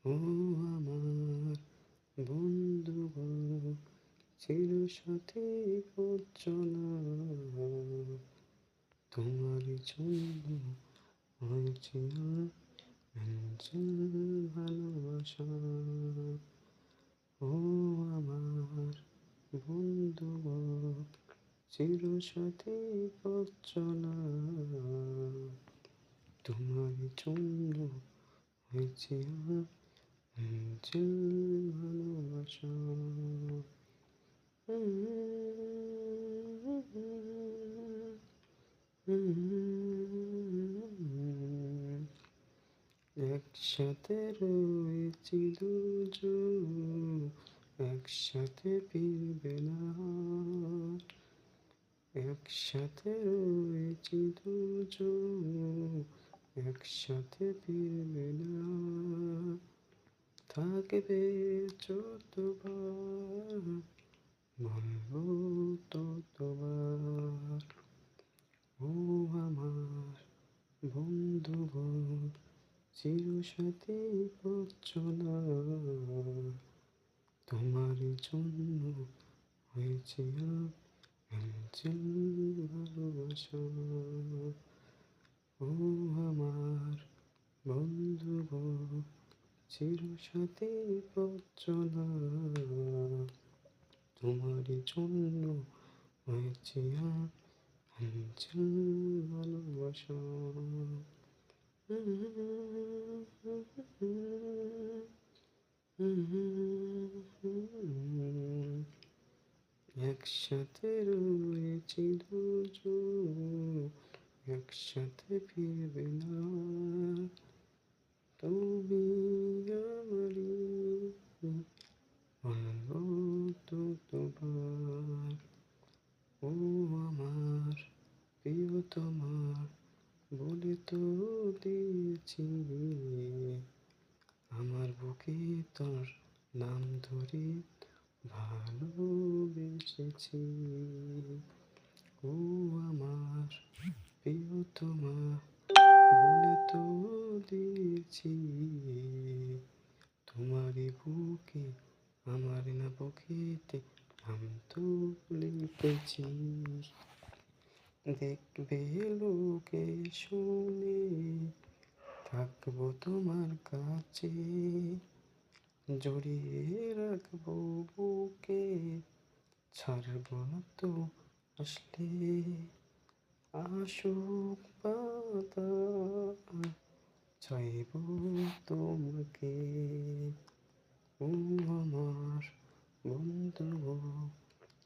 ও আমার বন্ধু গো, চির সাথী পথ চলা, তোমারই জন্য হয়েছে আঞ্চল ভালোবাসা। ও আমার বন্ধু গো, চির সাথী পথ চলা, তোমারই জন্য হয়েছে আঞ্চল ভালোবাসা। একসাথে রয়েছি দুজন, একসাথে ফিরবে না। একসাথে রয়েছি দুজন, একসাথে ফিরবে না। থাকবে যতবার, বলবো ততবার। ও আমার বন্ধু গো, চির সাথী পথ চলা, তোমার জন্য হয়েছে আঞ্চল ভালোবাসা। ও আমার বন্ধু গো, চির সাথী পথ চলা, তোমার জন্য হয়েছে আঞ্চল ভালোবাসা। একসাথে রয়েছি দুজন, একসাথে ফিরবে না। তুমি আমারই, বলবো ততবার। ও আমার প্রিয়তমা, বলে তো দিয়েছি, আমার বুকে তোর নাম ধরে ভালোবেসেছি। ও আমার প্রিয়তমা, বলে তো দিয়েছি, তোমারই বুকে আমার না বুকেতে নাম তো লিখেছি। দেখবে লোকে শুনে, থাকবো তোমার কাছে, জড়িয়ে রাখবো বুকে, ছাড়বো না তো আসলে। আসুক বাতাস, চাইবো তোমাকে। ও আমার বন্ধু গো,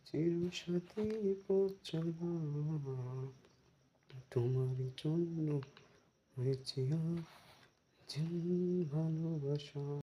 চির সাথী পথ চলা, তোমার জন্য হয়েছে আজ ভালোবাসা।